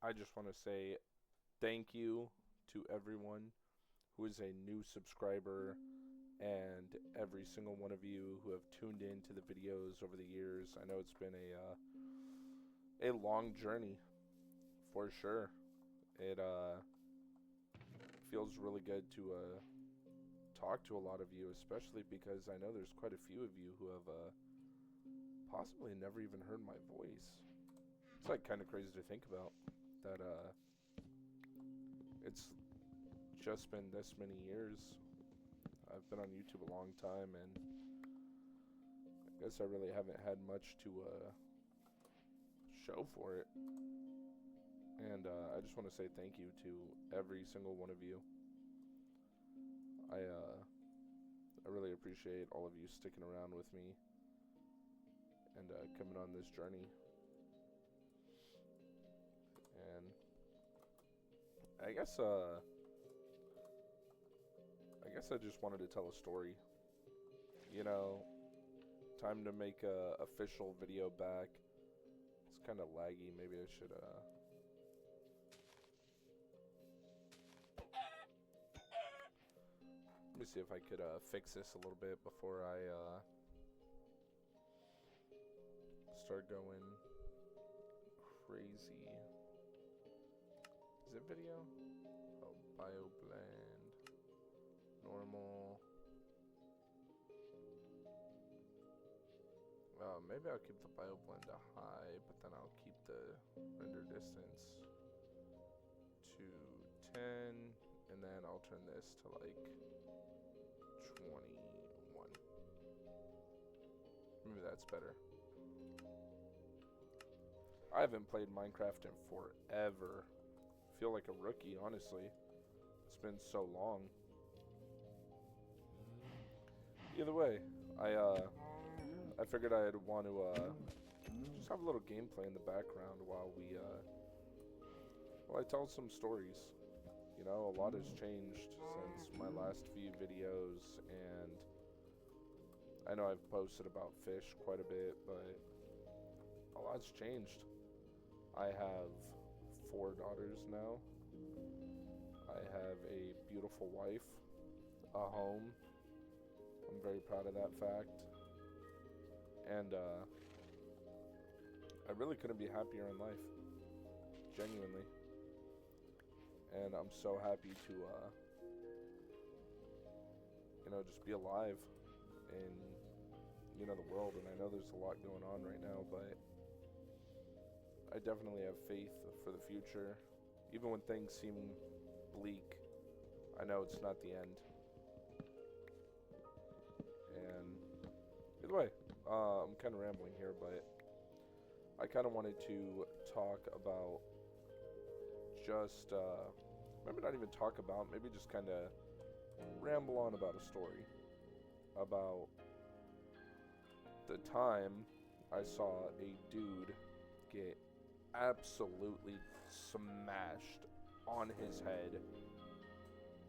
I just want to say thank you to everyone who is a new subscriber and every single one of you who have tuned in to the videos over the years. I know it's been a long journey for sure. It feels really good to talk to a lot of you, especially because I know there's quite a few of you who have possibly never even heard my voice. It's like kind of crazy to think about that it's just been this many years. I've been on YouTube a long time, and I guess I really haven't had much to show for it. And I just want to say thank you to every single one of you. I really appreciate all of you sticking around with me and coming on this journey. And I guess I just wanted to tell a story. You know, time to make a official video back. It's kind of laggy. Maybe I should let me see if I could fix this a little bit before I start going crazy. Is it video? Oh, bio blend. Normal. Maybe I'll keep the bio blend to high, but then I'll keep the render distance to 10, and then I'll turn this to like 21. Maybe that's better. I haven't played Minecraft in forever. I feel like a rookie, honestly. It's been so long. Either way, I figured I'd want to just have a little gameplay in the background while I tell some stories. You know, a lot has changed since my last few videos, and I know I've posted about fish quite a bit, but a lot's changed. I have 4 daughters now. I have a beautiful wife, a home. I'm very proud of that fact. And I really couldn't be happier in life. Genuinely. And I'm so happy to just be alive in the world. And I know there's a lot going on right now, but I definitely have faith for the future. Even when things seem bleak, I know it's not the end. And either way, I'm kind of rambling here, but I kind of wanted to talk about just, maybe not even talk about, maybe just kind of ramble on about a story. About the time I saw a dude get absolutely smashed on his head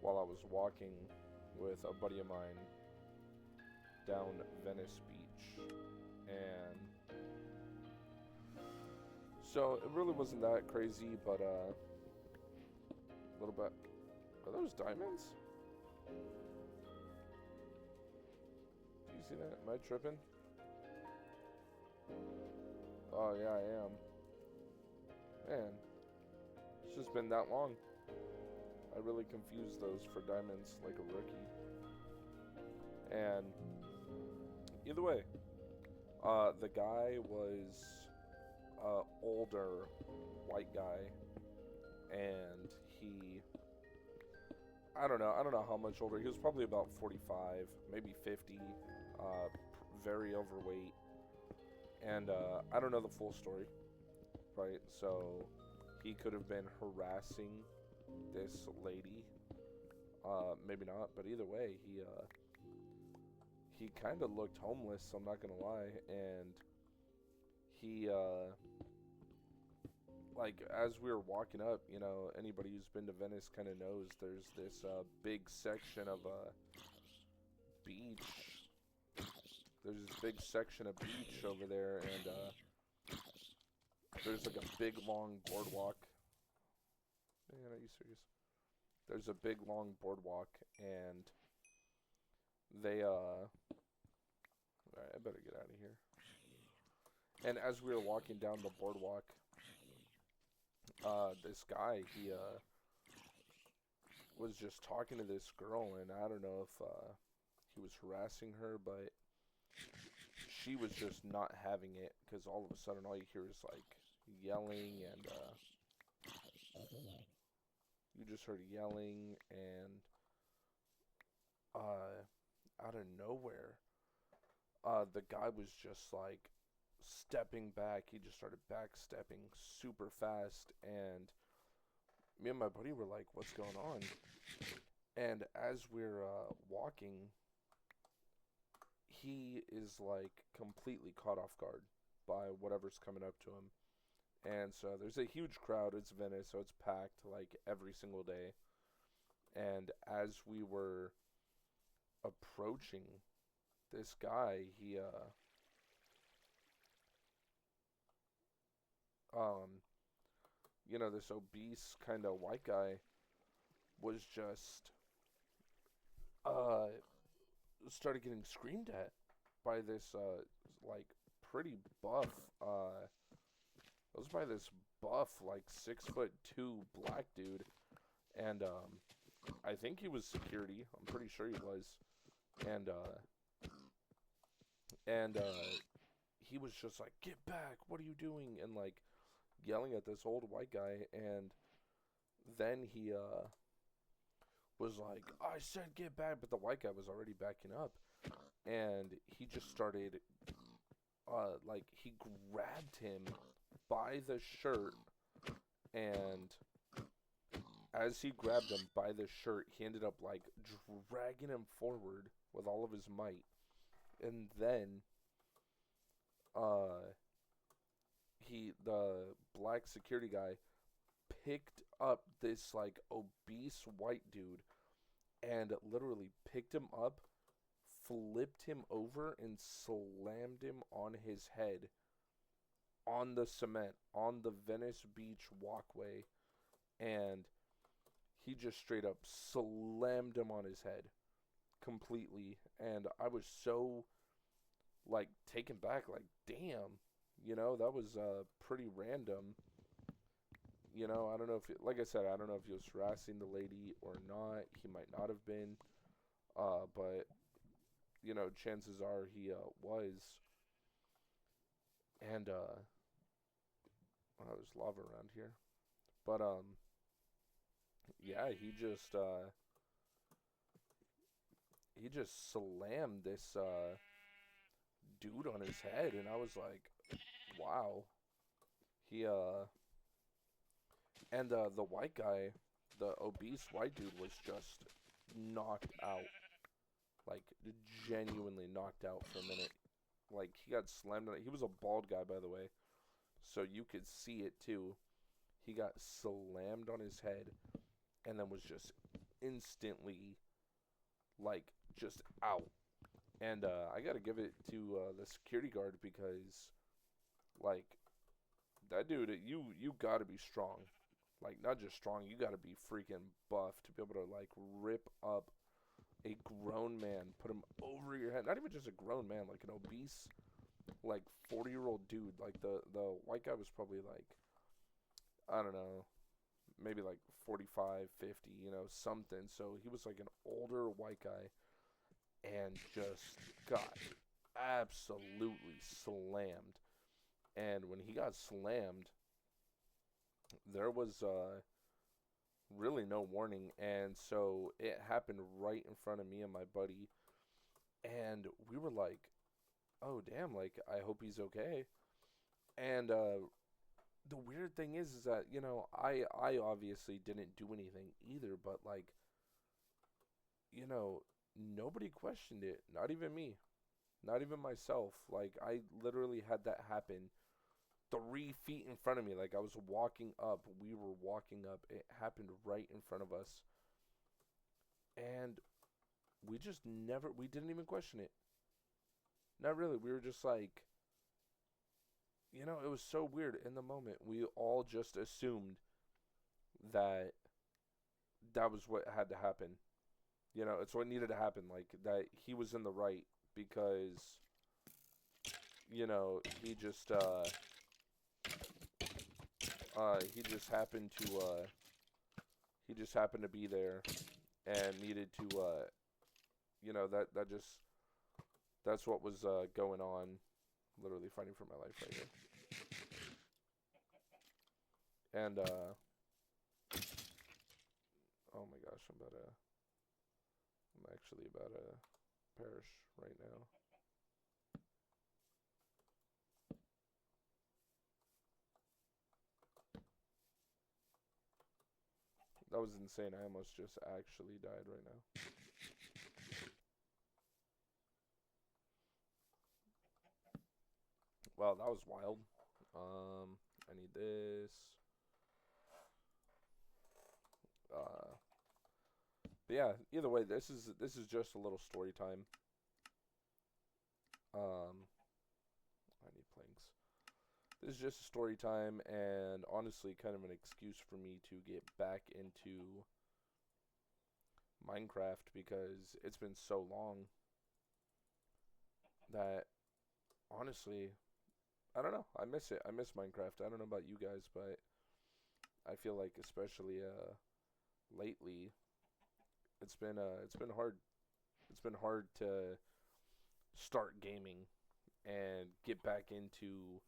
while I was walking with a buddy of mine down Venice Beach. And so it really wasn't that crazy, but a little bit. Are those diamonds? Do you see that? Am I tripping? Oh yeah, I am. Man, it's just been that long. I really confused those for diamonds like a rookie. And either way, the guy was older white guy, and I don't know how much older. He was probably about 45, maybe 50, very overweight, and I don't know the full story, right? So he could have been harassing this lady, maybe not, but either way, he kind of looked homeless, I'm not gonna lie, and he like, as we were walking up, anybody who's been to Venice kind of knows there's this big section of beach. There's this big section of beach over there, and there's like a big long boardwalk Man, are you serious? There's a big long boardwalk, and they alright, I better get out of here. And as we were walking down the boardwalk, this guy, he was just talking to this girl, and I don't know if he was harassing her, but she was just not having it, because all of a sudden all you hear is like yelling, and you just heard yelling, and out of nowhere, the guy was just like stepping back. He just started backstepping super fast, and me and my buddy were like, "What's going on?" And as we're walking, he is like completely caught off guard by whatever's coming up to him. And so there's a huge crowd. It's Venice, so it's packed like every single day. And as we were approaching this guy, he this obese kind of white guy was just uh started getting screamed at by this like pretty buff it was by this buff like 6'2" black dude, and I think he was security. I'm pretty sure he was, and he was just like, "Get back! What are you doing?" And like yelling at this old white guy, and then he was like, "I said get back," but the white guy was already backing up, and he just started like he grabbed him by the shirt, and as he grabbed him by the shirt, he ended up like dragging him forward with all of his might, and then the black security guy picked up this like obese white dude and literally picked him up, flipped him over, and slammed him on his head on the cement on the Venice Beach walkway, and he just straight up slammed him on his head completely. And I was so like taken back, like, damn, that was pretty random. I don't know if like I said, I don't know if he was harassing the lady or not. He might not have been, but chances are he was. And there's lava around here, but yeah, he just slammed this dude on his head, and I was like, wow. He and the white guy, the obese white dude, was just knocked out, like genuinely knocked out for a minute. Like he got slammed on it. He was a bald guy, by the way, so you could see it too. He got slammed on his head, and then was just instantly like just out. And I gotta give it to the security guard, because like that dude, you gotta be strong. Like not just strong, you gotta be freaking buff to be able to like rip up a grown man, put him over your head. Not even just a grown man, like an obese, like 40-year-old dude. Like the white guy was probably like, I don't know, maybe like 45, 50, something. So he was like an older white guy, and just got absolutely slammed. And when he got slammed, there was really no warning, and so it happened right in front of me and my buddy, and we were like, "Oh damn! Like I hope he's okay." And the weird thing is that I obviously didn't do anything either, but like nobody questioned it, not even me, not even myself. Like I literally had that happen 3 feet in front of me. Like I was walking up, we were walking up, it happened right in front of us, and we didn't even question it. Not really. We were just like, it was so weird in the moment. We all just assumed that that was what had to happen. You know, it's what needed to happen. Like, that he was in the right because, you know, he just happened to, be there and needed to, you know, that's what was, going on. Literally fighting for my life right here. And, oh my gosh, I'm actually about to perish right now. That was insane. I almost just actually died right now. Wow, that was wild. I need this. But yeah, either way, this is just a little story time. I need planks. This is just a story time, and honestly, kind of an excuse for me to get back into Minecraft because it's been so long that honestly, I don't know. I miss it. I miss Minecraft. I don't know about you guys, but I feel like especially lately, it's been hard. It's been hard to start gaming and get back into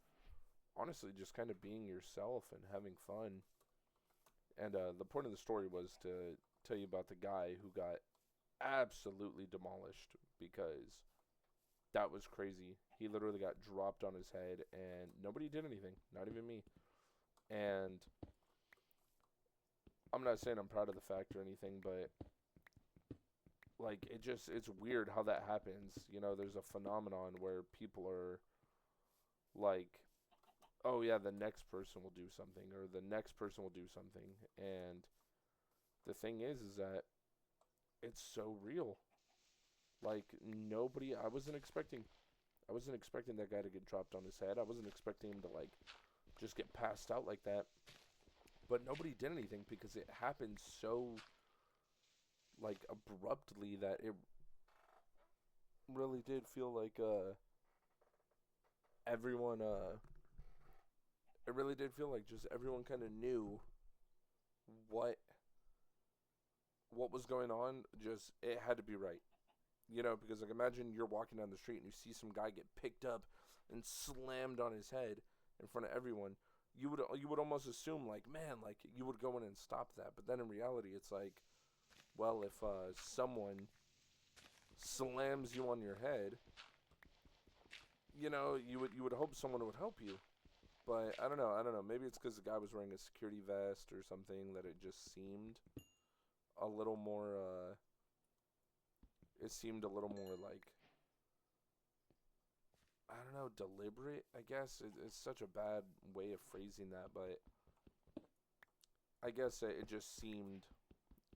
honestly just kind of being yourself and having fun. And the point of the story was to tell you about the guy who got absolutely demolished because that was crazy. He literally got dropped on his head and nobody did anything, not even me. And I'm not saying I'm proud of the fact or anything, but like it's weird how that happens. You know, there's a phenomenon where people are like, oh yeah, the next person will do something or the next person will do something. And the thing is that it's so real. Like nobody, I wasn't expecting that guy to get dropped on his head. I wasn't expecting him to like just get passed out like that. But nobody did anything because it happened so like abruptly that it really did feel like everyone it really did feel like just everyone kind of knew what was going on. Just it had to be right. You know, because like imagine you're walking down the street and you see some guy get picked up and slammed on his head in front of everyone. You would almost assume like, man, like you would go in and stop that. But then in reality, it's like, well, if someone slams you on your head, you know, you would hope someone would help you. But I don't know. Maybe it's because the guy was wearing a security vest or something that it just seemed a little more. It seemed a little more like, I don't know, deliberate, I guess. It's such a bad way of phrasing that, but I guess it just seemed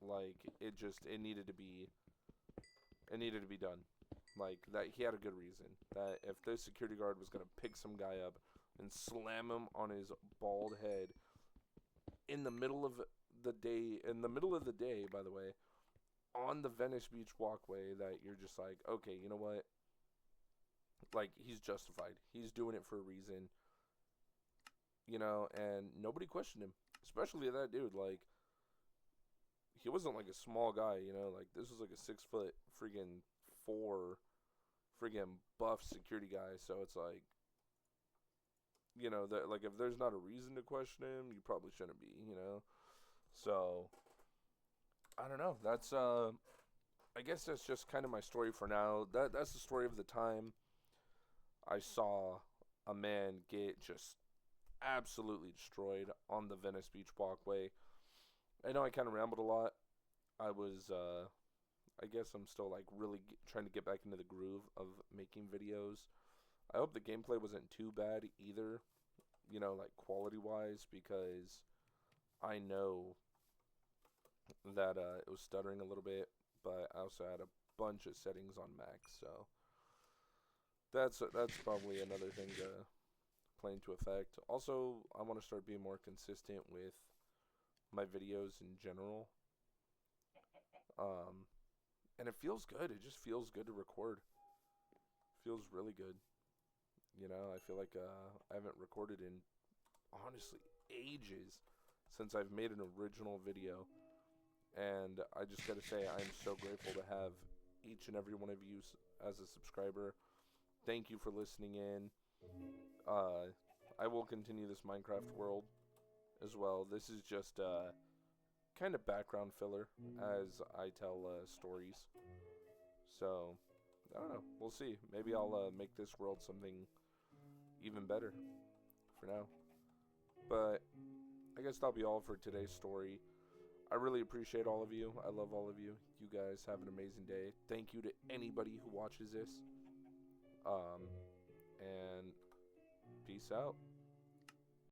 like it needed to be done. Like that he had a good reason. That if the security guard was going to pick some guy up and slam him on his bald head in the middle of the day, by the way, on the Venice Beach walkway, that you're just like, okay, you know what? Like, he's justified. He's doing it for a reason. You know, and nobody questioned him. Especially that dude. Like, he wasn't like a small guy, you know? Like, this was like a 6 foot friggin' 4 friggin' buff security guy. So it's like, you know, that like if there's not a reason to question him, you probably shouldn't be, you know? So I don't know. That's I guess that's just kind of my story for now. That's the story of the time I saw a man get just absolutely destroyed on the Venice Beach walkway. I know I kind of rambled a lot. I was I guess I'm still like really trying to get back into the groove of making videos. I hope the gameplay wasn't too bad either, you know, like quality wise, because I know that it was stuttering a little bit, but I also had a bunch of settings on max, so that's probably another thing to play into effect. Also, I want to start being more consistent with my videos in general. And it feels good. It just feels good to record. Feels really good. You know, I feel like I haven't recorded in, honestly, ages since I've made an original video. And I just gotta say, I'm so grateful to have each and every one of you as a subscriber. Thank you for listening in. I will continue this Minecraft world as well. This is just kind of background filler as I tell stories. So, I don't know. We'll see. Maybe I'll make this world something even better for now. But I guess that'll be all for today's story. I really appreciate all of you. I love all of you. You guys have an amazing day. Thank you to anybody who watches this. And peace out.